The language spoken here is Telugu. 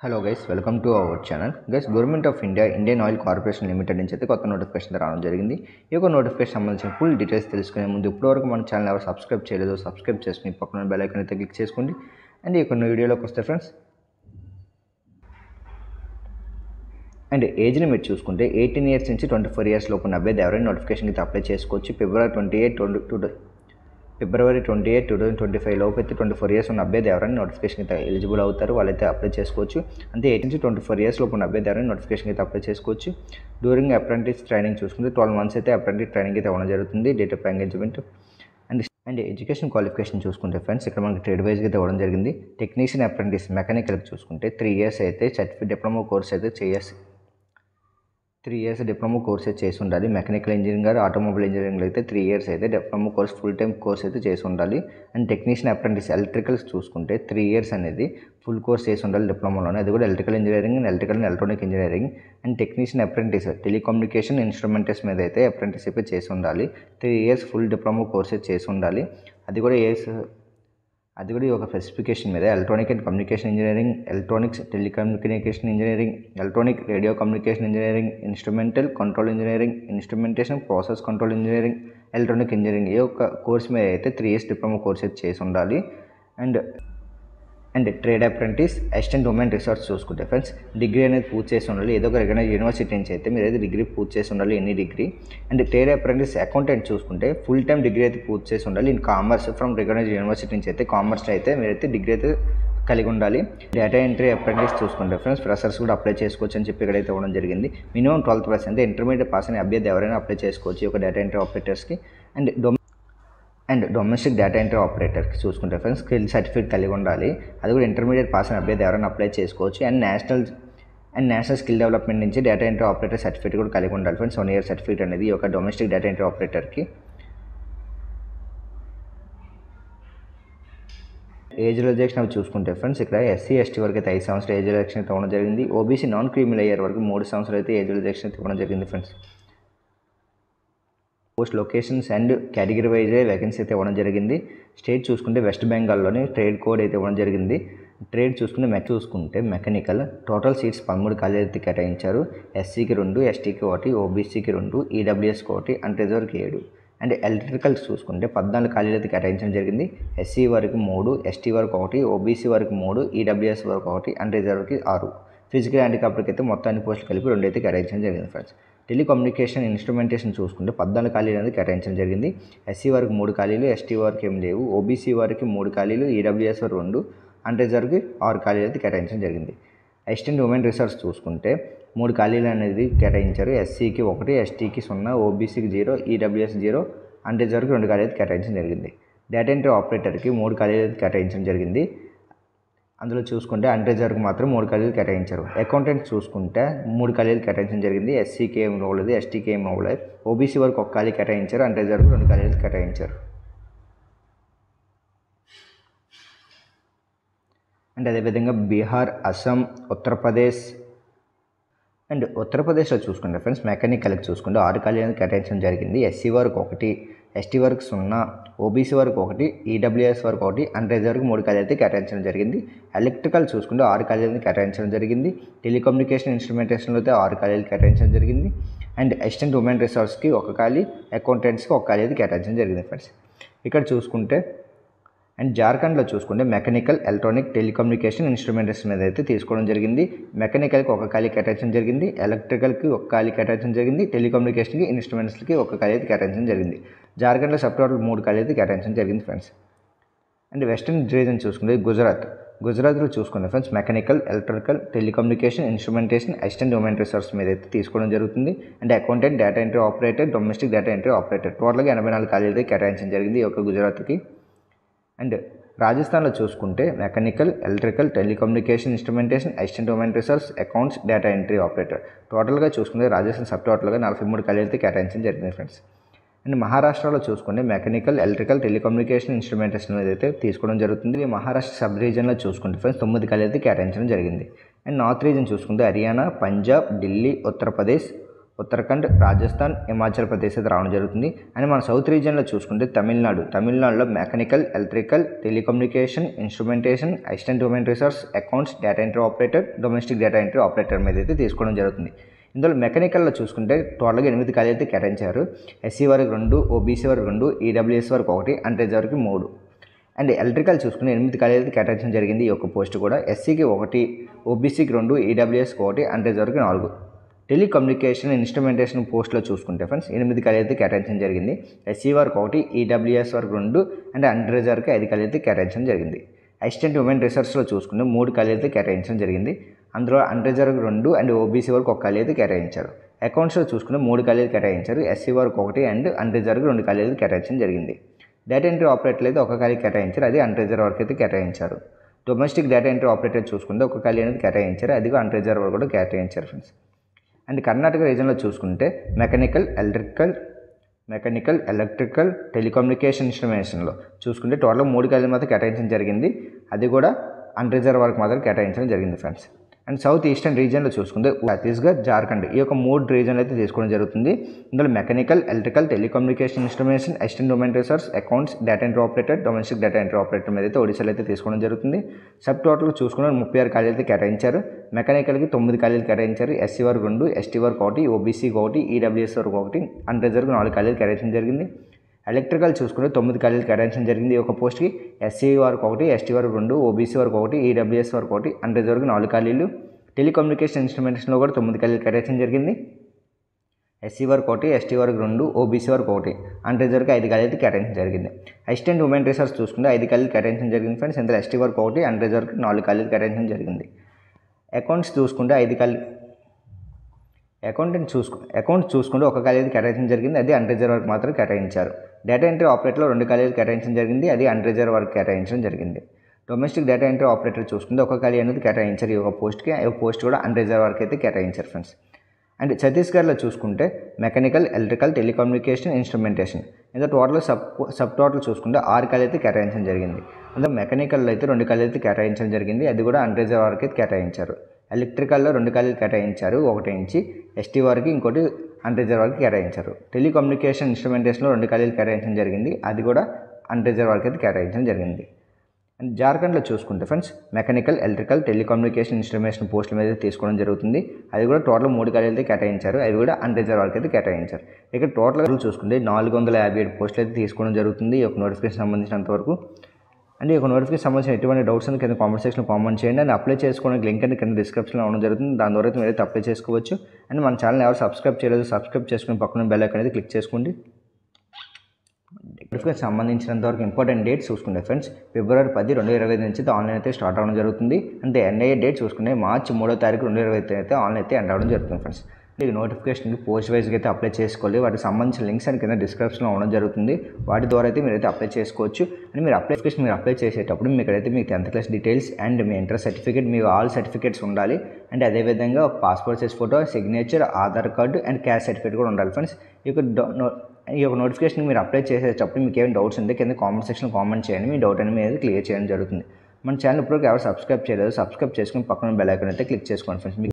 Hello guys, welcome to our channel. Guys, government of India Indian oil corporation limited నుంచి అయితే కొత్త నోటిఫికేషన్ రావడం జరిగింది. ఈ యొక్క నోటిఫికేషన్ సంబంధించిన ఫుల్ డీటెయిల్స్ తెలుసుకునే ముందు ఇప్పటివరకు మన ఛానల్ ఎవరు సబ్స్క్రైబ్ చేయలేదు, సబ్స్క్రైబ్ చేసుకుని పక్కన బెల్ ఐకాన్ అయితే క్లిక్ చేసుకోండి. అండ్ ఈ యొక్క వీడియోలోకి వస్తే ఫ్రెండ్స్, అండ్ ఏజ్ లిమిట్ చూసుకుంటే 18 ఇయర్స్ నుంచి 24 ఇయర్స్ లోపు ఉన్న అభ్యర్థి ఎవరైనా నోటిఫికేషన్కి అయితే అప్లై చేసుకోవచ్చు. ఫిబ్రవరి 28, 2025 లోపు అయితే 24 ఇయర్స్ ఉన్న అభ్యర్థి ఎవరైనా నోటిఫికేషన్ అయితే ఎలిజిబుల్ అవుతారు, వాళ్ళైతే అప్లై చేసుకోవచ్చు. అంతే 18 నుంచి 24 ఇయర్స్ లోపు ఉన్న అభ్యర్థి ఎవరైనా నోటిఫికేషన్ అయితే అప్లై చేసుకోవచ్చు. డ్యూరింగ్ అప్రెంటిస్ ట్రైనింగ్ చూసుకుంటే 12 మంత్స్ అయితే అప్రెంటిస్ ట్రైనింగ్ అయితే ఇవ్వడం జరుగుతుంది. Date of engagement and education qualification చూసుకుంటే ఫ్రెండ్స్, ఇక్కడ మనకి ట్రేడ్ వైజ్గా అయితే ఇవ్వడం జరిగింది. టెక్నీషియన్ అప్రెంటిస్ మెకానికల్కి చూసుకుంటే 3 ఇయర్స్ అయితే సర్టిఫికేట్ డిప్లొమా కోర్స్ అయితే 3 ఇయర్స్ డిప్లొమా కోర్స్ అయితే చేసి ఉండాలి. మెకానికల్ ఇంజనీరింగ్, ఆటోమొబైల్ ఇంజనీరింగ్లో అయితే 3 ఇయర్స్ అయితే diploma course full time course అయితే చేసి ఉండాలి. అండ్ టెక్నీషియన్ అప్రెంటిస్ ఎలక్ట్రికల్స్ చూసుకుంటే 3 ఇయర్స్ అనేది ఫుల్ కోర్స్ చేసి ఉండాలి డిప్లొమాలోనే, అది కూడా electrical engineering and electronic engineering. And technician apprentice telecommunication instrumentation మీద అయితే అప్రెంటిస్షిప్ చేసి ఉండాలి. 3 ఇయర్స్ ఫుల్ డిప్లొమా కోర్స్ చేసి ఉండాలి. అది కూడా ఈ ఒక స్పెసిఫికేషన్ మీద electronic and communication engineering, electronics telecommunication engineering, electronic radio communication engineering, instrumental control engineering, instrumentation process control engineering, electronic engineering, ఈ యొక్క కోర్స్ మీద అయితే 3 ఇయర్స్ డిప్లొమా కోర్స్ అయితే చేసి ఉండాలి. And trade apprentice assistant women research చూసుకుంటే ఫ్రెండ్స్, డిగ్రీ అనేది పూర్తి చేసి ఉండాలి. ఏదో ఒక రికగ్నైజ్ యూనివర్సిటీ నుంచి అయితే మీరు అయితే డిగ్రీ పూర్తి చేసి ఉండాలి, any degree. And trade apprentice accountant చూసుకుంటే ఫుల్ టైం డిగ్రీ అయితే పూర్తి చేసి ఉండాలి. In commerce from recognise university నుంచి అయితే కామర్స్లో అయితే మీరైతే డిగ్రీ అయితే కలిగి ఉండాలి. డేటా ఎంట్రీ అప్రెంటిస్ చూసుకుంటే ఫ్రెండ్స్, ఫ్రెషర్స్ కూడా అప్లై చేసుకోవచ్చు అని చెప్పి ఇక్కడైతే ఇవ్వడం జరిగింది. మినిమం 12th క్లాస్ అంటే ఇంటర్మీడియట్ పాస్ అయిన అభ్యర్థి ఎవరైనా అప్లై చేసుకోవచ్చు ఈ యొక్క డేటా ఎంట్రీ ఆపరేటర్స్కి. అండ్ డొమెస్టిక్ డేటా ఎంట్రీ ఆపరేటర్కి చూసుకుంటే ఫ్రెండ్స్, స్కిల్ సర్టిఫికేట్ కలిగి ఉండాలి. అది కూడా ఇంటర్మీడియట్ పాస్ అయిన అభ్యర్థి ఎవరైనా అప్లై చేసుకోవచ్చు. అండ్ నేషనల్ స్కిల్ డెవలప్మెంట్ నుంచి డేటా ఎంట్రీ ఆపరేటర్ సర్టిఫికేట్ కూడా కలిగి ఉండాలి ఫ్రెండ్స్. 1 ఇయర్ సర్టిఫికేట్ అనేది ఈ యొక్క డొమెస్టిక్ డేటా ఎంట్రీ ఆపరేటర్కి. ఏజ్ రిలాక్సేషన్ అవి చూసుకుంటే ఫ్రెండ్స్, ఇక్కడ SC ST వరకు అయితే 5 సంవత్సరాలు ఏజ్ రిలాక్సేషన్ అయితే ఇవ్వడం జరిగింది. OBC నాన్ క్రీమీ లేయర్ వరకు 3 సంవత్సరాలు అయితే ఏజ్ రిలాక్సేషన్ అయితే ఇవ్వడం జరిగింది friends. Post locations and category wise vacancy అయితే ఇవ్వడం జరిగింది. స్టేట్ చూసుకుంటే వెస్ట్ బెంగాల్లోని ట్రేడ్ కోడ్ అయితే ఇవ్వడం జరిగింది. ట్రేడ్ చూసుకుంటే మెకానికల్ టోటల్ సీట్స్ 13 ఖాళీలు అయితే కేటాయించారు. SCకి 2, STకి 1, OBCకి 2, EWSకి 1, అన్రిజర్వ్కి 7. అండ్ ఎలక్ట్రికల్ చూసుకుంటే 14 ఖాళీలు అయితే కేటాయించడం జరిగింది. SC వరకు 3, ST వరకు 1, OBC వరకు 3, EWS వరకు 1, అన్రిజర్వ్కి 6. ఫిజికల్ హ్యాండిక్యాప్డ్కి అయితే మొత్తం అన్ని పోస్టులు కలిపి 2 అయితే కేటాయించడం జరిగింది ఫ్రెండ్స్. టెలికమ్యూనికేషన్ ఇన్స్ట్రుమెంటేషన్ చూసుకుంటే 14 ఖాళీలు అనేది కేటాయించడం జరిగింది. SC వరకు 3 ఖాళీలు, ST వరకు ఏం లేవు, OBC వరకు 3 ఖాళీలు, EWS వరకు 2, అన్రిజర్వ్కి 6 ఖాళీలు అయితే కేటాయించడం జరిగింది. అసిస్టెంట్ ఉమెన్ రీసెర్చ్ చూసుకుంటే 3 ఖాళీలు అనేది కేటాయించారు. SCకి 1, STకి 0, OBCకి 0, EWS 0, అన్రిజర్వ్కి 2 ఖాళీలు అయితే కేటాయించడం జరిగింది. డేటా ఎంట్రీ ఆపరేటర్కి 3 ఖాళీలు అయితే కేటాయించడం జరిగింది. అందులో చూసుకుంటే అన్రిజర్వ్కి మాత్రం 3 ఖాళీలు కేటాయించారు. అకౌంటెంట్ చూసుకుంటే 3 ఖాళీలు కేటాయించడం జరిగింది. SCకి ఏం అవ్వలేదు, STకి ఏం అవ్వలేదు, OBC వరకు 1 ఖాళీ కేటాయించారు, అన్రిజర్వ్కి 2 ఖాళీలు కేటాయించారు. అండ్ అదేవిధంగా బీహార్, అస్సాం, ఉత్తరప్రదేశ్లో చూసుకుంటే ఫ్రెండ్స్, మెకానికల్కి చూసుకుంటే 6 ఖాళీలను కేటాయించడం జరిగింది. SC వరకు 1, ST వరకు 0, OBC వరకు 1, EWS వరకు 1, అన్రిజర్వ్కి 3 ఖాళీలు అయితే కేటాయించడం జరిగింది. ఎలక్ట్రికల్ చూసుకుంటే 6 ఖాళీలను కేటాయించడం జరిగింది. టెలికమ్యూనికేషన్ ఇన్స్ట్రుమెంటేషన్లో అయితే 6 ఖాళీలు కేటాయించడం జరిగింది. అండ్ అసిస్టెంట్ ఉమెన్ రిసోర్స్కి 1 ఖాళీ, అకౌంటెంట్స్కి 1 ఖాళీ అయితే కేటాయించడం జరిగింది ఫ్రెండ్స్. ఇక్కడ చూసుకుంటే అండ్ జార్ఖండ్లో చూసుకుంటే మెకానికల్, ఎలక్ట్రానిక్, టెలికమ్యూనికేషన్ ఇన్స్ట్రుమెంటేషన్ మీద అయితే తీసుకోవడం జరిగింది. మెకానికల్కి 1 ఖాళీ కేటాయించడం జరిగింది, ఎలక్ట్రికల్కి 1 ఖాళీ కేటాయించడం జరిగింది, టెలికమ్యూనికేషన్కి ఇన్స్ట్రుమెంట్స్కి 1 ఖాళీ అయితే కేటాయించడం జరిగింది. జార్ఖండ్లో సబ్ టోటల్ 3 ఖాళీ అయితే కేటాయించడం జరిగింది ఫ్రెండ్స్. అండ్ వెస్టర్న్ రీజన్ చూసుకుంటే గుజరాత్లో చూసుకుంటే friends, mechanical, electrical, telecommunication, instrumentation, assistant women resource మీద అయితే తీసుకోవడం జరుగుతుంది. And accountant, data entry operator, domestic data entry operator టోటల్గా 84 ఖాళీలు అయితే కేటాయించడం జరిగింది ఈ యొక్క గుజరాత్కి. అండ్ రాజస్థాన్లో చూసుకుంటే mechanical, electrical, telecommunication instrumentation, assistant women resource, accounts, data entry operator టోటల్గా చూసుకుంటే రాజస్థాన్ సబ్ టోటల్గా 43 ఖాళీలు అయితే కేటాయించడం జరిగింది ఫ్రెండ్స్. అండ్ మహారాష్ట్రలో చూసుకుంటే మెకానికల్, ఎలక్ట్రికల్, టెలికమ్యూనికేషన్ ఇన్స్ట్రుమెంటేషన్ మీద అయితే తీసుకోవడం జరుగుతుంది. మహారాష్ట్ర సబ్ రీజన్లో చూసుకుంటే ఫ్రెండ్స్ 9 ఖాళీలు అయితే కేటాయించడం జరిగింది. అండ్ నార్త్ రీజన్ చూసుకుంటే హర్యానా, పంజాబ్, ఢిల్లీ, ఉత్తరప్రదేశ్, ఉత్తరాఖండ్, రాజస్థాన్, హిమాచల్ ప్రదేశ్ అయితే రావడం జరుగుతుంది. అండ్ మన సౌత్ రీజియన్లో చూసుకుంటే తమిళనాడులో mechanical, electrical, telecommunication, instrumentation, assistant human resource, accounts, data entry operator, domestic data entry operator మీద అయితే తీసుకోవడం జరుగుతుంది. ఇందులో మెకానికల్లో చూసుకుంటే టోటల్గా 8 ఖాళీలు అయితే కేటాయించారు. ఎస్సీ వరకు 2, ఓబీసీ వరకు 2, ఈడబ్ల్యూఎస్ వరకు 1, అన్రిజర్వ్డ్ వరకు 3. అండ్ ఎలక్ట్రికల్ చూసుకుని 8 ఖాళీలు అయితే కేటాయించడం జరిగింది. ఈ యొక్క పోస్ట్ కూడా ఎస్సీకి 1, ఓబీసీకి 2, ఈడబ్ల్యూఎస్కి 1, అన్రిజర్వ్డ్ వరకు 4. టెలికమ్యూనికేషన్, ఇన్స్ట్రుమెంటేషన్ పోస్ట్లో చూసుకుంటే ఫ్రెండ్స్ 8 ఖాళీలు అయితే కేటాయించడం జరిగింది. ఎస్సీ వరకు 1, ఈడబ్ల్యూఎస్ వరకు 2, అండ్ అన్రిజర్వ్డ్కి 5 ఖాళీలు అయితే కేటాయించడం జరిగింది. అసిస్టెంట్ హ్యూమన్ రిసోర్స్లో చూసుకుంటే 3 ఖాళీలు అయితే కేటాయించడం జరిగింది. అందులో అన్రిజర్వ్డ్ 2 అండ్ ఓబీసీ వరకు 1 ఖాళీ అయితే కేటాయించారు. అకౌంట్స్లో చూసుకుంటే 3 ఖాళీలు కేటాయించారు. ఎస్సీ వరకు 1 అండ్ అన్రిజర్వ్డ్ 2 ఖాళీలు కేటాయించడం జరిగింది. డేటా ఎంట్రీ ఆపరేటర్లు అయితే 1 ఖాళీ కేటాయించారు, అది అన్రిజర్వ్డ్ వరకు అయితే కేటాయించారు. డొమెస్టిక్ డేటా ఎంట్రీ ఆపరేటర్ చూసుకుంటే 1 ఖాళీ అనేది కేటాయించారు, అది అన్రిజర్వ్డ్ వరకు కూడా కేటాయించారు ఫ్రెండ్స్. అండ్ కర్ణాటక రీజన్లో చూసుకుంటే మెకానికల్, ఎలక్ట్రికల్, టెలికమ్యూనికేషన్, ఇన్స్ట్రుమెంటేషన్లో చూసుకుంటే టోటల్గా 3 ఖాళీలు మాత్రం కేటాయించడం జరిగింది, అది కూడా అన్రిజర్వ్డ్ వరకు మాత్రం కేటాయించడం జరిగింది ఫ్రెండ్స్. అండ్ సౌత్ ఈస్టర్న్ రీజియన్లో చూసుకుంటే ఛత్తీస్గఢ్, జార్ఖండ్ ఈ యొక్క 3 రీజన్లు అయితే తీసుకోవడం జరుగుతుంది. ఇందులో mechanical, electrical, telecommunication, instrumentation, assistant human resource, accounts, data entry operator, domestic data entry operator మీద అయితే ఒడిశాలో అయితే తీసుకోవడం జరుగుతుంది. సబ్ టోటల్ చూసుకున్న 36 ఖాళీలు అయితే కేటాయించారు. మెకానికల్కి 9 ఖాళీలు కేటాయించారు. ఎస్సీ వరకు 2, ఎస్టీ వరకు 1, ఓబీసీకి 1, ఈడబ్ల్యూఎస్ వరకు 1, అన్రిజర్వ్డ్ 4 ఖాళీలు కేటాయించడం జరిగింది. ఎలక్ట్రికల్ చూసుకుంటే 9 ఖాళీలు కేటాయించడం జరిగింది. ఒక పోస్ట్కి ఎస్సీ వరకు 1, ఎస్టీ వరకు 2, ఓబీసీ వరకు 1, ఈడబ్ల్యూఎస్ వరకు 1, అన్రిజర్వ్డ్ 4 ఖాళీలు. టెలికమ్యూనికేషన్ ఇన్స్ట్రుమెంటేషన్లో కూడా 9 ఖాళీలు కేటాయించడం జరిగింది. ఎస్సీ వరకు 1, ఎస్టీ వరకు 2, ఓబీసీ వరకు 1, అన్రిజర్వ్డ్కి 5 ఖాళీలు కేటాయించడం జరిగింది. అసిస్టెంట్ హ్యూమన్ రిసోర్స్ చూసుకుంటే 5 ఖాళీలు కేటాయించడం జరిగింది ఫ్రెండ్స్. ఇందులో ఎస్టీ వరకు 1, అన్రిజర్వ్డ్కి 4 ఖాళీలు కేటాయించడం జరిగింది. అకౌంట్స్ చూసుకుంటే 5 ఖాళీలు అకౌంట్స్ చూసుకుంటే 1 ఖాళీ అయితే కేటాయించడం జరిగింది, అది అన్రిజర్వ్డ్ వరకు మాత్రం కేటాయించారు. డేటా ఎంట్రీ ఆపరేటర్లో 2 ఖాళీలు కేటాయించడం జరిగింది, అది అన్రిజర్వ్డ్ వరకు కేటాయించడం జరిగింది. డొమెస్టిక్ డేటా ఎంట్రీ ఆపరేటర్ చూసుకుంటే 1 ఖాళీ అనేది కేటాయించారు. ఈ ఒక పోస్ట్కి పోస్ట్ కూడా అన్రిజర్వ్డ్ వరకు అయితే కేటాయించారు ఫ్రెండ్స్. అండ్ ఛత్తీస్గఢ్లో చూసుకుంటే మెకానికల్, ఎలక్ట్రికల్, టెలికమ్యూనికేషన్, ఇన్స్ట్రుమెంటేషన్ ఇందులో టోటల్ సబ్ టోటల్ చూసుకుంటే 6 ఖాళీ అయితే కేటాయించడం జరిగింది. అందులో మెకానికల్లో అయితే 2 ఖాళీ అయితే కేటాయించడం జరిగింది, అది కూడా అన్రిజర్వ్డ్ వరకు అయితే కేటాయించారు. ఎలక్ట్రికల్లో 2 ఖాళీలు కేటాయించారు, ఒకటి నుంచి ఎస్టీ వరకు, ఇంకోటి అన్రిజర్వ్డ్ వరకు కేటాయించారు. టెలికమ్యూనికేషన్, ఇన్స్ట్రుమెంటేషన్లో 2 ఖాళీలు కేటాయించడం జరిగింది, అది కూడా అన్రిజర్వ్డ్ వరకు అయితే కేటాయించడం జరిగింది. అండ్ జార్ఖండ్లో చూసుకుంటే friends mechanical, electrical, telecommunication, instrumentation పోస్టుల మీద తీసుకోవడం జరుగుతుంది, అది కూడా టోటల్ 3 ఖాళీలు అయితే కేటాయించారు, అవి కూడా అన్రిజర్వ్డ్ వరకు అయితే కేటాయించారు. ఇక్కడ టోటల్ చూసుకుంటే 457 పోస్టులు అయితే తీసుకోవడం జరుగుతుంది ఈ యొక్క నోటిఫికేషన్ సంబంధించినంత వరకు. అండ్ ఈ యొక్క నోటిఫికేషన్ సంబంధించిన ఎటువంటి డౌట్స్ అని కింద కామెంట్ సెక్షన్లో కామెంట్ చేయండి. అండ్ అప్లై చేసుకోవడానికి లింక్ అనేది కింద డిస్క్రిప్షన్లో ఉండడం జరుగుతుంది, దాని ద్వారా అయితే మీరైతే అప్లై చేసుకోవచ్చు. అండ్ మన ఛానల్ ఎవరు సబ్స్క్రైబ్ చేయలేదు, సబ్స్క్రైబ్ చేసుకుని పక్కన బెల్ ఐకాన్ అనేది క్లిక్ చేసుకోండి. నోటిఫికేషన్ సంబంధించినంత వరకు ఇంపార్టెంట్ డేట్స్ చూసుకుంటే ఫ్రెండ్స్ February 10, 2025 నుంచి ఆన్లైన్ అయితే స్టార్ట్ అవ్వడం జరుగుతుంది. అంటే ఎన్ఐఏ డేట్ చూసుకుంటే March 3వ తారీఖు 2025 అయితే ఆన్లైన్ అయితే ఎండ్ అవ్వడం జరుగుతుంది ఫ్రెండ్స్. ఈ నోటిఫికేషన్కి పోస్ట్ వైజ్గా అయితే అప్లై చేసుకోవాలి, వాటికి సంబంధించిన లింక్స్ అని కింద డిస్క్రిప్షన్లో ఉండడం జరుగుతుంది, వాటి ద్వారా అయితే మీరైతే అప్లై చేసుకోవచ్చు. అండ్ మీరు అప్లై చేసేటప్పుడు మీకైతే మీ 10th class details and me inter certificate, me all certificates ఉండాలి. అండ్ అదేవిధంగా ఒక passport size photo, signature, Aadhaar card and caste certificate కూడా ఉండాలి ఫ్రెండ్స్. ఈ యొక్క నోటిఫికేషన్ మీరు అప్లై చేసేటప్పుడు మీకు ఏమైనా డౌట్స్ ఉంటే కింద కామెంట్ సెక్షన్లో కామెంట్ చేయండి, మీ డౌట్ అనేది మీరు క్లియర్ చేయడం జరుగుతుంది. మన ఛానల్ ఇప్పుడు ఎవరు సబ్స్క్రైబ్ చేయలేదు, సబ్స్క్రైబ్ చేసుకుని పక్కన బెల్ ఐకాన్ అయితే క్లిక్ చేసుకోండి ఫ్రెండ్స్.